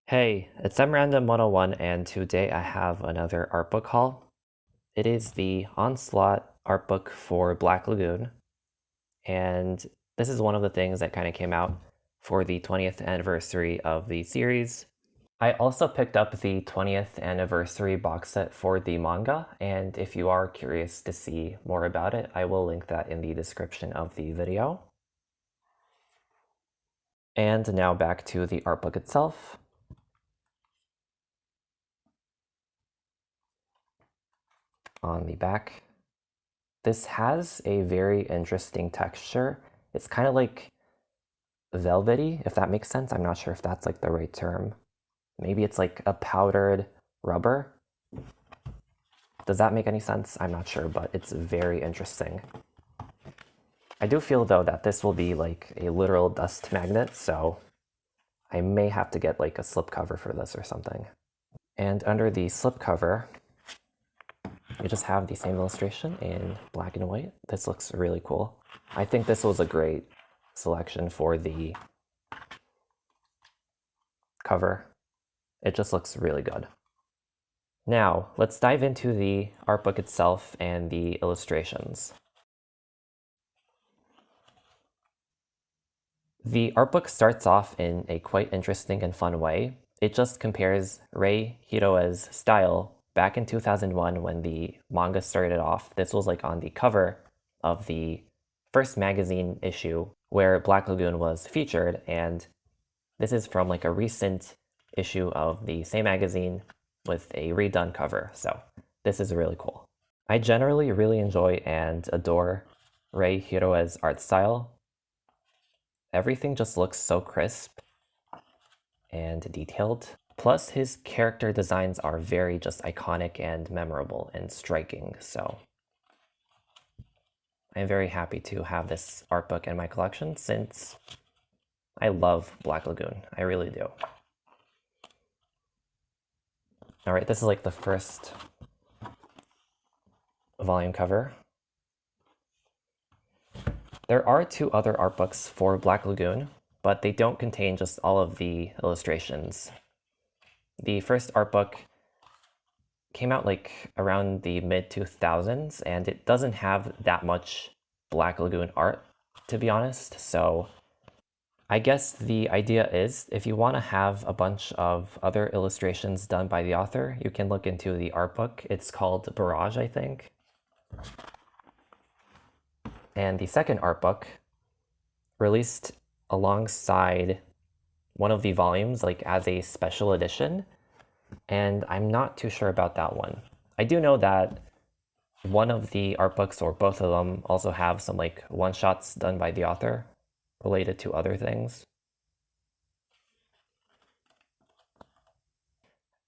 Hey, it's Random 101 and today I have another art book haul. It is the Onslaught art book for Black Lagoon, and this is one of the things that kind of came out for the 20th anniversary of the series. I also picked up the 20th anniversary box set for the manga, and if you are curious to see more about it, I will link that in the description of the video. And now back to the art book itself. On the back, this has a very interesting texture. It's kind of like velvety, if that makes sense. I'm not sure if that's like the right term. Maybe it's like a powdered rubber. Does that make any sense? I'm not sure, but it's very interesting. I do feel though that this will be like a literal dust magnet, so I may have to get like a slipcover for this or something. And under the slipcover, you just have the same illustration in black and white. This looks really cool. I think this was a great selection for the cover. It just looks really good. Now, let's dive into the art book itself and the illustrations. The art book starts off in a quite interesting and fun way. It just compares Rei Hiroe's style back in 2001 when the manga started off. This was like on the cover of the first magazine issue where Black Lagoon was featured, and this is from like a recent issue of the same magazine with a redone cover, so this is really cool. I generally really enjoy and adore Rei Hiroe's art style. Everything just looks so crisp and detailed. Plus, his character designs are very just iconic and memorable and striking, so I'm very happy to have this art book in my collection since I love Black Lagoon. I really do. All right, this is like the first volume cover. There are two other art books for Black Lagoon, but they don't contain just all of the illustrations. The first art book came out like around the mid-2000s, and it doesn't have that much Black Lagoon art, to be honest, so I guess the idea is if you want to have a bunch of other illustrations done by the author, you can look into the art book. It's called Barrage, I think. And the second art book, released alongside one of the volumes, like as a special edition, and I'm not too sure about that one. I do know that one of the art books, or both of them, also have some like one-shots done by the author related to other things.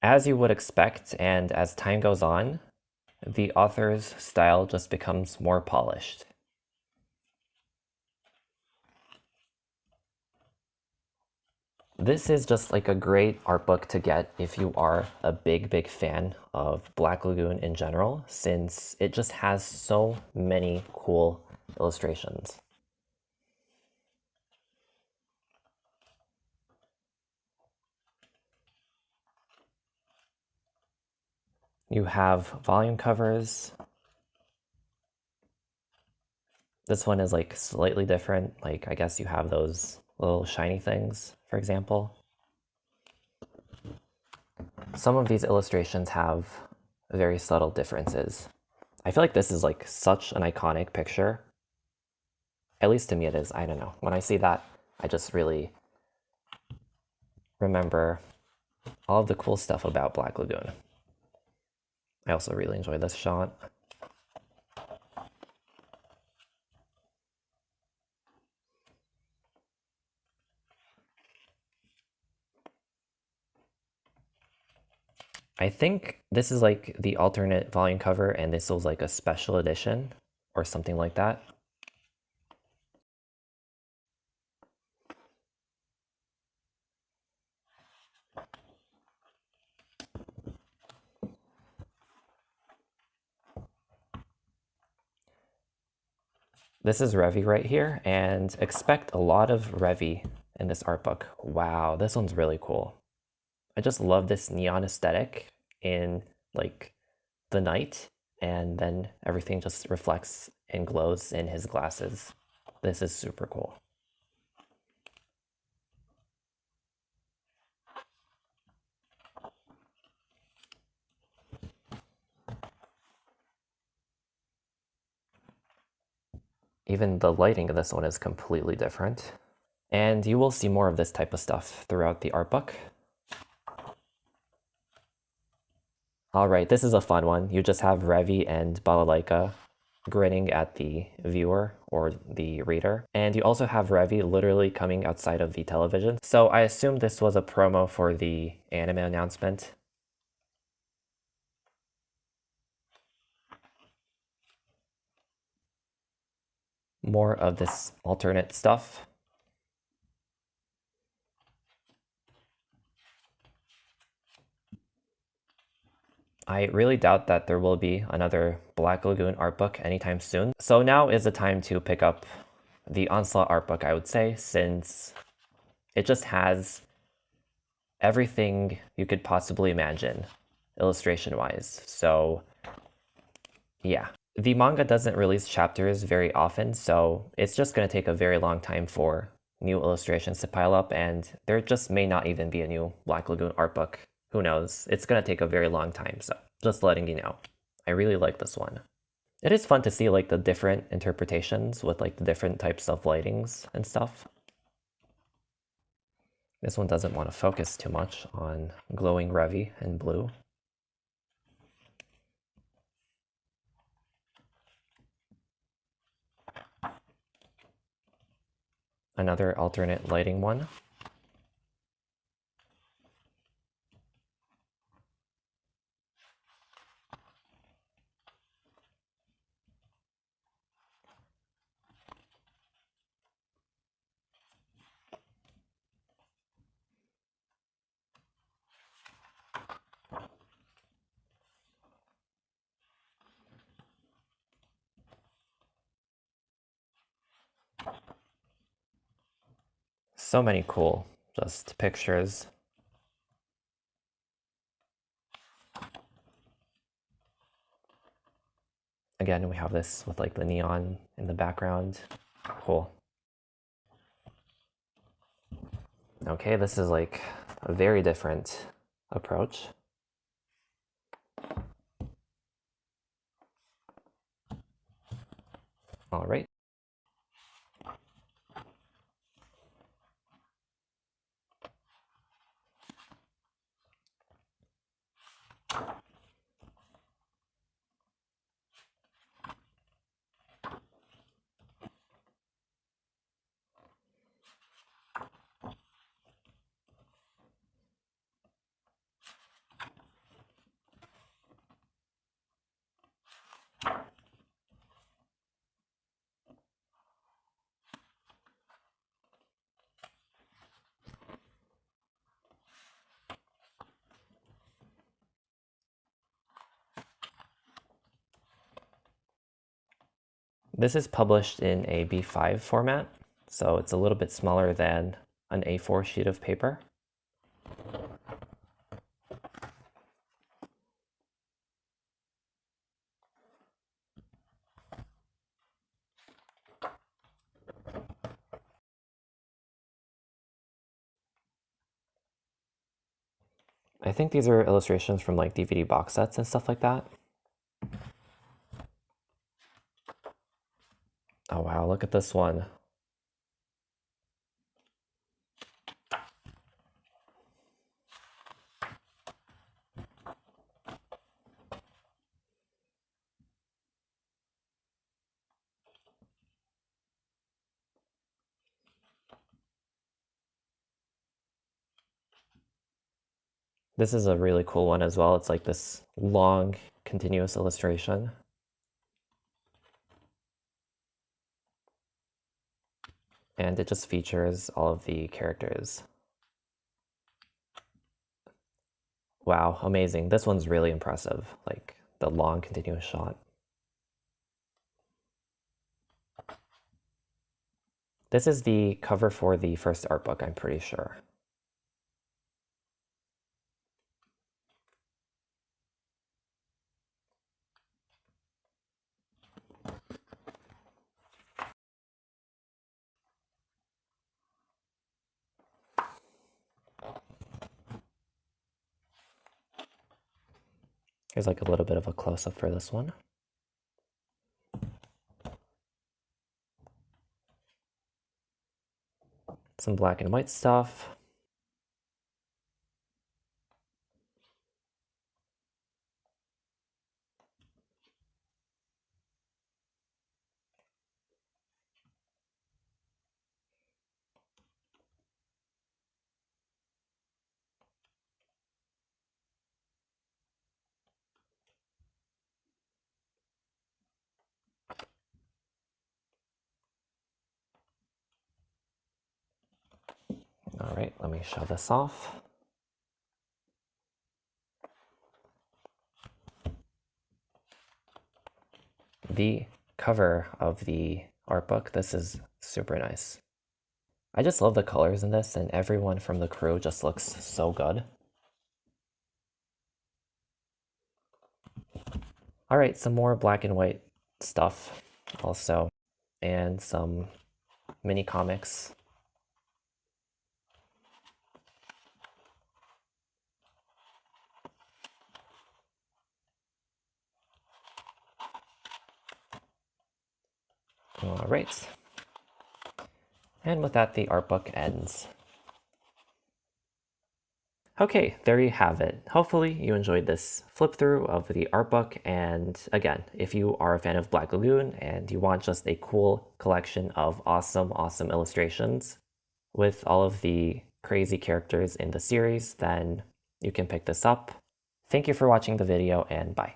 As you would expect, and as time goes on, the author's style just becomes more polished. This is just like a great art book to get if you are a big fan of Black Lagoon in general, since it just has so many cool illustrations. You have volume covers. This one is like slightly different. Like I guess you have those little shiny things, for example. Some of these illustrations have very subtle differences. I feel like this is like such an iconic picture. At least to me it is. I don't know. When I see that, I just really remember all of the cool stuff about Black Lagoon. I also really enjoy this shot. I think this is like the alternate volume cover, and this was like a special edition or something like that. This is Revi right here, and expect a lot of Revi in this art book. Wow, this one's really cool. I just love this neon aesthetic in like the night, and then everything just reflects and glows in his glasses. This is super cool. Even the lighting of this one is completely different. And you will see more of this type of stuff throughout the art book. All right, this is a fun one. You just have Revi and Balalaika grinning at the viewer or the reader. And you also have Revi literally coming outside of the television. So I assume this was a promo for the anime announcement. More of this alternate stuff. I really doubt that there will be another Black Lagoon art book anytime soon. So now is the time to pick up the Onslaught art book, I would say, since it just has everything you could possibly imagine illustration-wise. So yeah. The manga doesn't release chapters very often, so it's just going to take a very long time for new illustrations to pile up, and there just may not even be a new Black Lagoon art book. Who knows? It's going to take a very long time, so just letting you know. I really like this one. It is fun to see like the different interpretations with like the different types of lightings and stuff. This one doesn't want to focus too much on glowing Revi in blue. Another alternate lighting one. So many cool just pictures. Again, we have this with like the neon in the background. Cool. Okay, this is like a very different approach. All right. This is published in a B5 format, so it's a little bit smaller than an A4 sheet of paper. I think these are illustrations from like DVD box sets and stuff like that. Oh wow, look at this one. This is a really cool one as well. It's like this long, continuous illustration. And it just features all of the characters. Wow, amazing. This one's really impressive, like the long continuous shot. This is the cover for the first art book, I'm pretty sure. Here's like a little bit of a close-up for this one. Some black and white stuff. All right, let me show this off. The cover of the art book, this is super nice. I just love the colors in this, and everyone from the crew just looks so good. All right, some more black and white stuff also, and some mini comics. All right. And with that, the art book ends. Okay, there you have it. Hopefully you enjoyed this flip through of the art book. And again, if you are a fan of Black Lagoon and you want just a cool collection of awesome illustrations with all of the crazy characters in the series, then you can pick this up. Thank you for watching the video, and bye.